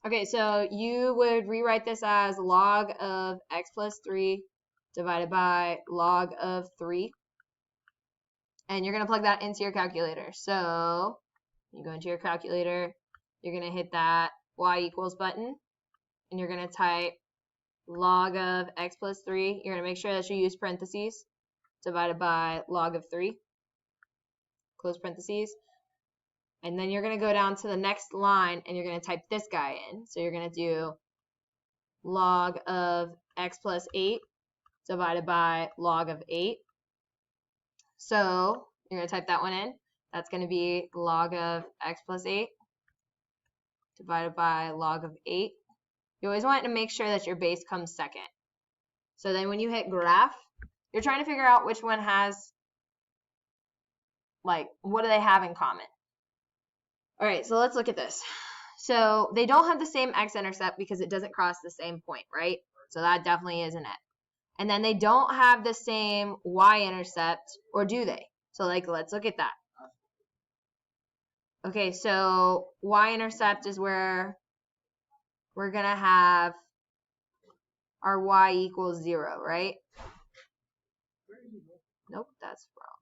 Okay, so you would rewrite this as log of x plus 3 divided by log of 3. And you're going to plug that into your calculator. So you go into your calculator, you're going to hit that y equals button, and you're going to type log of x plus 3. You're going to make sure that you use parentheses, divided by log of 3, close parentheses. And then you're going to go down to the next line, and you're going to type this guy in. So you're going to do log of x plus 8 divided by log of 8. So you're going to type that one in. That's going to be log of x plus 8 divided by log of 8. You always want to make sure that your base comes second. So then when you hit graph, you're trying to figure out which one has, like, what do they have in common? All right, so let's look at this. So they don't have the same x-intercept because it doesn't cross the same point, right? So that definitely isn't it. And then they don't have the same y-intercept, or do they? So, like, let's look at that. Okay, so y-intercept is where we're going to have our y equals 0, right? Nope, that's wrong.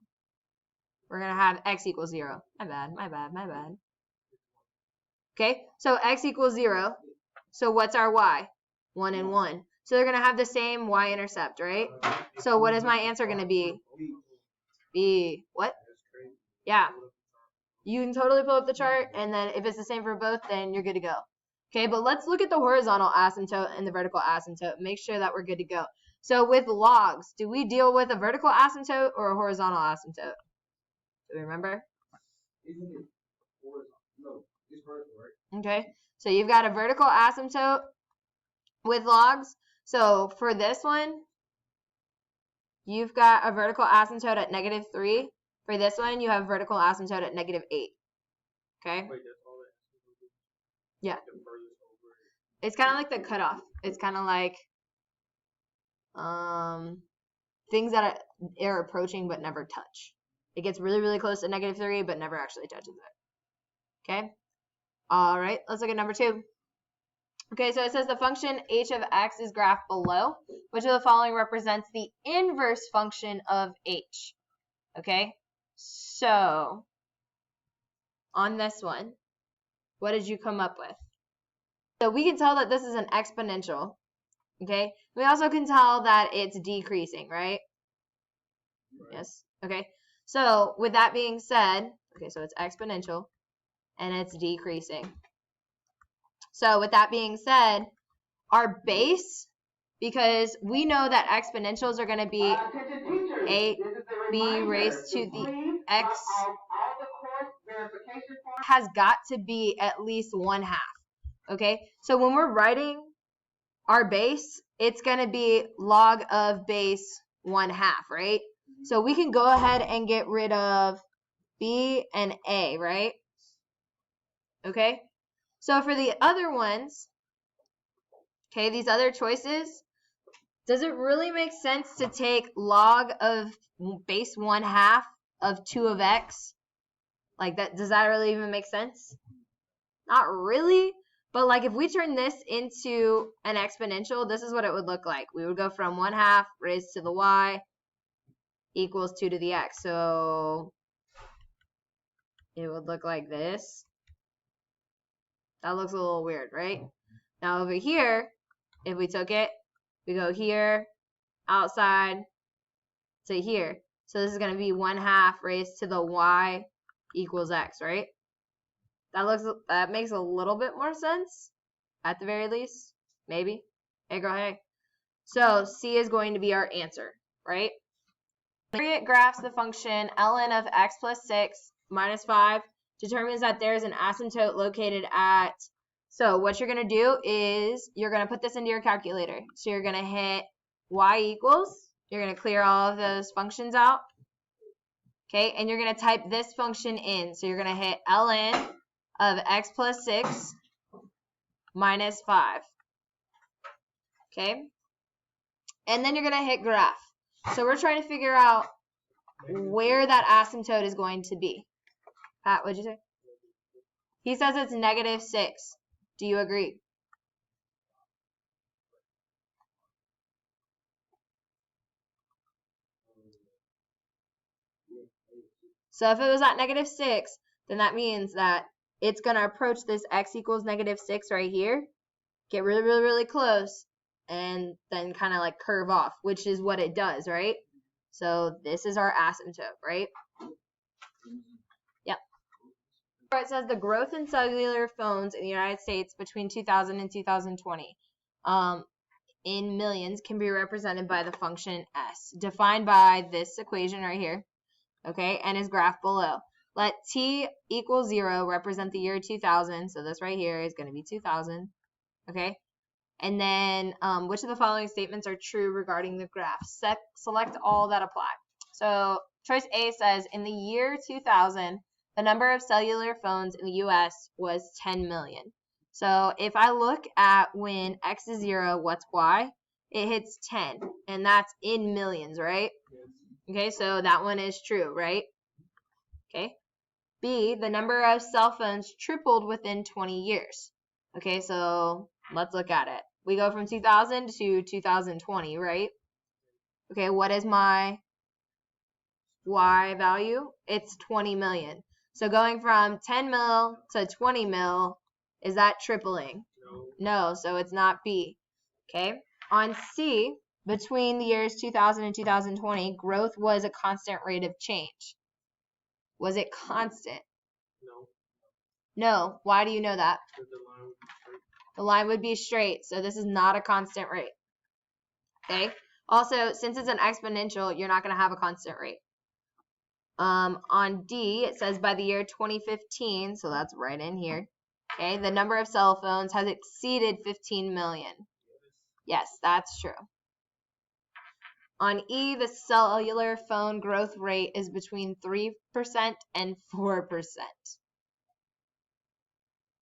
We're going to have x equals 0. My bad. Okay, so x equals 0. So what's our y? 1 and 1. So they're going to have the same y-intercept, right? So what is my answer going to be? B. What? Yeah. You can totally pull up the chart, and then if it's the same for both, then you're good to go. Okay, but let's look at the horizontal asymptote and the vertical asymptote. Make sure that we're good to go. So with logs, do we deal with a vertical asymptote or a horizontal asymptote? Do we remember? Okay, so you've got a vertical asymptote with logs. So for this one, you've got a vertical asymptote at -3. For this one, you have vertical asymptote at -8. Okay? Yeah. It's kind of like the cutoff. It's kind of like things that are approaching but never touch. It gets really, really close to -3 but never actually touches it. Okay? All right, let's look at number 2. Okay, so it says the function h of x is graphed below. Which of the following represents the inverse function of h? Okay, so on this one, what did you come up with? So we can tell that this is an exponential. Okay, we also can tell that it's decreasing, right? Yes, okay. So with that being said, okay, so it's exponential and it's decreasing. So with that being said, our base, because we know that exponentials are going to be ab raised to the x, has got to be at least 1/2. Okay, so when we're writing our base, it's going to be log of base 1/2, right? So we can go ahead and get rid of b and a, right? Okay, so for the other ones, okay, these other choices, does it really make sense to take log of base 1/2 of 2 of x? Like that, does that really even make sense? Not really, but like if we turn this into an exponential, this is what it would look like. We would go from 1/2 raised to the y equals 2 to the x. So it would look like this. That looks a little weird, right? Now over here, if we took it, we go here, outside to here. So this is going to be 1/2 raised to the y equals x, right? That makes a little bit more sense, at the very least, maybe. Hey girl, hey. So C is going to be our answer, right? It graphs the function ln of x plus 6 minus 5, determines that there's an asymptote located at. So what you're going to do is you're going to put this into your calculator. So you're going to hit y equals. You're going to clear all of those functions out. Okay, and you're going to type this function in. So you're going to hit ln of x plus 6 minus 5. Okay, and then you're going to hit graph. So we're trying to figure out where that asymptote is going to be. Pat, what'd you say? He says it's -6. Do you agree? So if it was at -6, then that means that it's going to approach this x equals -6 right here, get really, really, really close, and then kind of like curve off, which is what it does, right? So this is our asymptote, right? Yep. It says the growth in cellular phones in the United States between 2000 and 2020 in millions can be represented by the function s, defined by this equation right here, okay, and is graphed below. Let t equal 0 represent the year 2000, so this right here is going to be 2000, okay? And then which of the following statements are true regarding the graph? Select all that apply. So choice A says, in the year 2000, the number of cellular phones in the U.S. was 10 million. So if I look at when x is 0, what's y? It hits 10, and that's in millions, right? Okay, so that one is true, right? Okay. B, the number of cell phones tripled within 20 years. Okay, so let's look at it. We go from 2000 to 2020, right? Okay, what is my y value? It's 20 million. So going from 10 mil to 20 mil, is that tripling? No, so it's not B. Okay. On C, between the years 2000 and 2020, growth was a constant rate of change. Was it constant? No. No. Why do you know that? The line would be straight, so this is not a constant rate. Okay. Also, since it's an exponential, you're not going to have a constant rate. On D, it says by the year 2015, so that's right in here. Okay, the number of cell phones has exceeded 15 million. Yes, that's true. On E, the cellular phone growth rate is between 3% and 4%.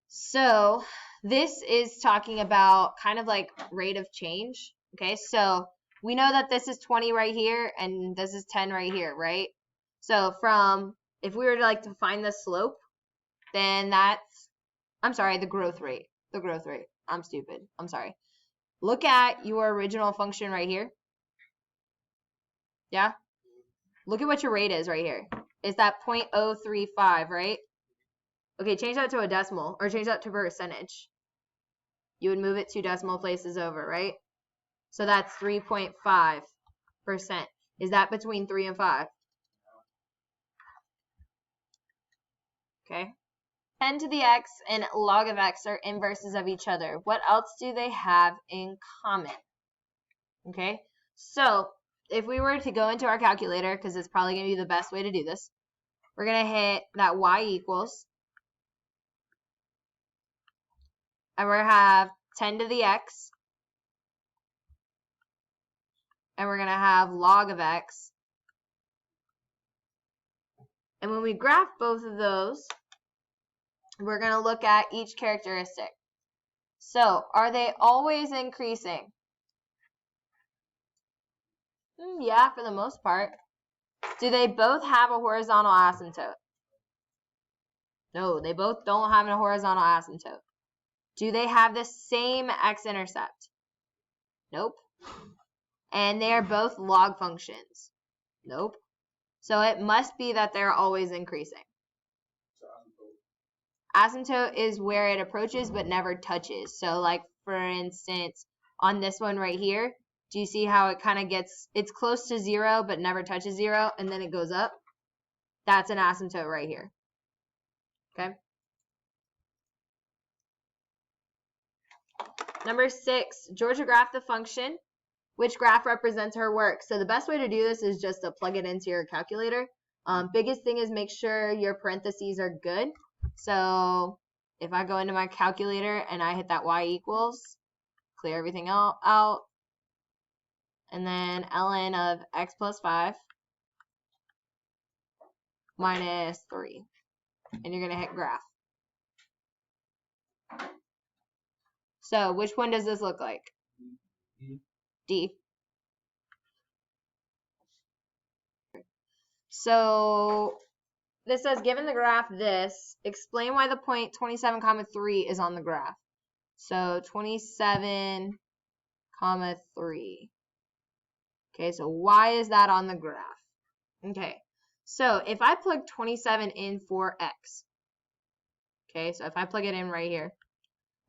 So this is talking about kind of like rate of change. Okay, so we know that this is 20 right here and this is 10 right here, right? So from, if we were to like to find the slope, then that's, I'm sorry, the growth rate. The growth rate. I'm stupid. I'm sorry. Look at your original function right here. Yeah? Look at what your rate is right here. Is that 0.035, right? Okay, change that to a decimal, or change that to percentage. You would move it 2 decimal places over, right? So that's 3.5%. Is that between 3 and 5? Okay. 10 to the x and log of x are inverses of each other. What else do they have in common? Okay, so if we were to go into our calculator, because it's probably going to be the best way to do this, we're going to hit that y equals, and we're going to have 10 to the x, and we're going to have log of x. And when we graph both of those, we're going to look at each characteristic. So, are they always increasing? Yeah, for the most part. Do they both have a horizontal asymptote? No, they both don't have a horizontal asymptote. Do they have the same x-intercept? Nope. And they're both log functions? Nope. So it must be that they're always increasing. Asymptote is where it approaches but never touches. So like, for instance, on this one right here, do you see how it kind of gets, it's close to 0 but never touches 0, and then it goes up? That's an asymptote right here. Okay. Number 6, Georgia graphed the function. Which graph represents her work? So the best way to do this is just to plug it into your calculator. Biggest thing is make sure your parentheses are good. So if I go into my calculator and I hit that y equals, clear everything out, and then ln of x plus 5 minus 3. And you're going to hit graph. So which one does this look like? D. So this says, given the graph this, explain why the point 27, 3 is on the graph. So 27, 3. Okay, so why is that on the graph? Okay, So if I plug 27 in for x, okay, so if I plug it in right here,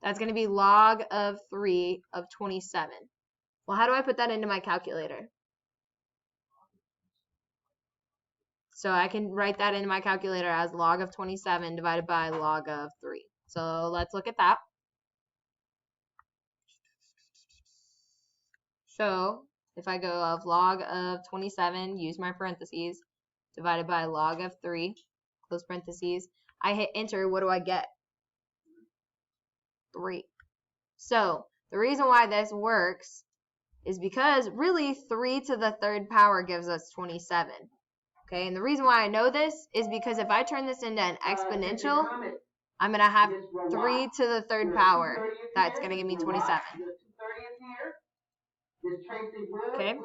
that's going to be log of 3 of 27. Well, how do I put that into my calculator? So I can write that into my calculator as log of 27 divided by log of 3. So let's look at that. So if I go of log of 27, use my parentheses, divided by log of 3, close parentheses, I hit enter, what do I get? 3. So the reason why this works is because really 3 to the third power gives us 27. Okay, and the reason why I know this is because if I turn this into an exponential, I'm going to have 3 to the third power. That's going to give me 27. Okay.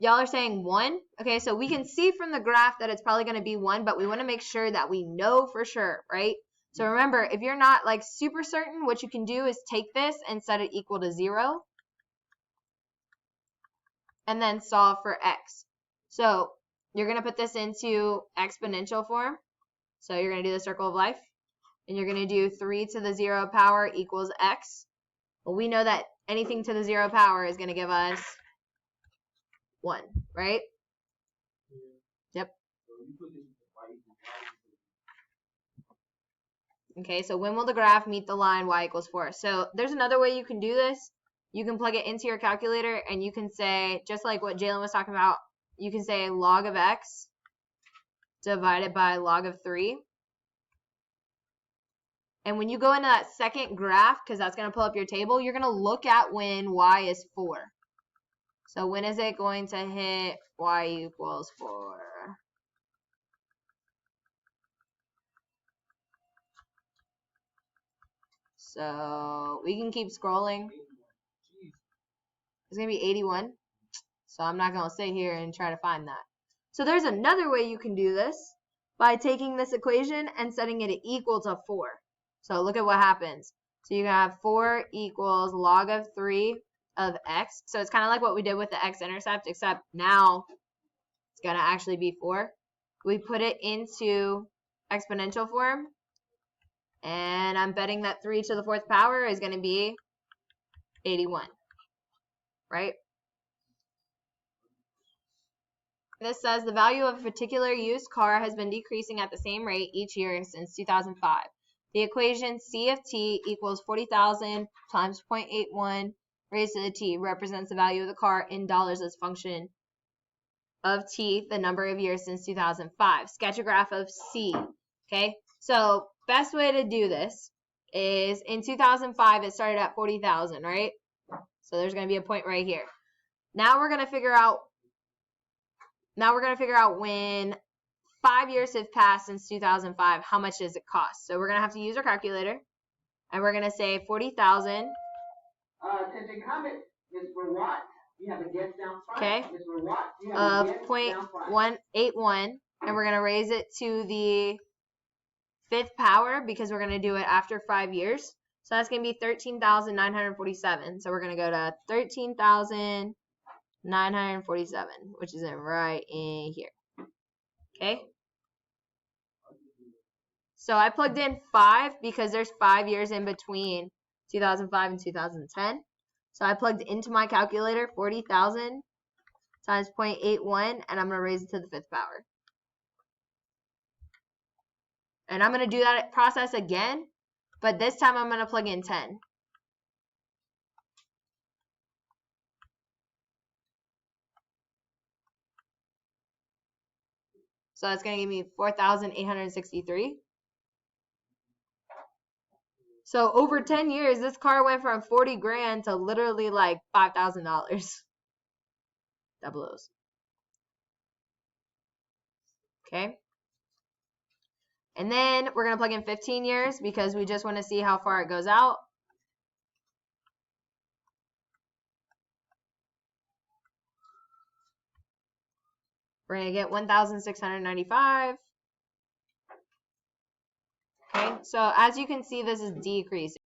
Y'all are saying 1. Okay, so we can see from the graph that it's probably going to be 1, but we want to make sure that we know for sure, right? So remember, if you're not like super certain, what you can do is take this and set it equal to 0. And then solve for x. So you're going to put this into exponential form. So you're going to do the circle of life. And you're going to do 3 to the 0 power equals x. Well, we know that anything to the 0 power is going to give us 1, right? Yep. Okay, so when will the graph meet the line y equals 4? So there's another way you can do this. You can plug it into your calculator and you can say, just like what Jalen was talking about, you can say log of x divided by log of 3. And when you go into that second graph, because that's going to pull up your table, you're going to look at when y is 4. So when is it going to hit y equals 4? So we can keep scrolling. It's going to be 81. So I'm not going to sit here and try to find that. So there's another way you can do this by taking this equation and setting it equal to 4. So look at what happens. So you have 4 equals log of 3 of x. So it's kind of like what we did with the x-intercept, except now it's going to actually be 4. We put it into exponential form. And I'm betting that 3 to the 4th power is going to be 81. Right? This says the value of a particular used car has been decreasing at the same rate each year since 2005. The equation C of t equals 40,000 times 0.81 raised to the t represents the value of the car in dollars as a function of t, the number of years since 2005. Sketch a graph of C. Okay, so best way to do this is in 2005 it started at 40,000, right? So there's going to be a point right here. Now we're going to figure out when 5 years have passed since 2005, how much does it cost? So we're going to have to use our calculator, and we're going to say 40,000. Attention comment, Mr. Watt. You have a guest down front. Okay. Mr. Watt, you have Of a guest down front. 0.181, and we're going to raise it to the 5th power because we're going to do it after 5 years. So that's going to be 13,947. So we're going to go to 13,947, which is right in here. Okay. So I plugged in 5 because there's 5 years in between 2005 and 2010. So I plugged into my calculator 40,000 times 0.81, and I'm going to raise it to the 5th power. And I'm going to do that process again, but this time I'm going to plug in 10. So that's going to give me 4,863. So over 10 years, this car went from 40 grand to literally like $5,000. Double O's. Okay. And then we're going to plug in 15 years because we just want to see how far it goes out. We're going to get 1,695. Okay, so as you can see, this is decreasing.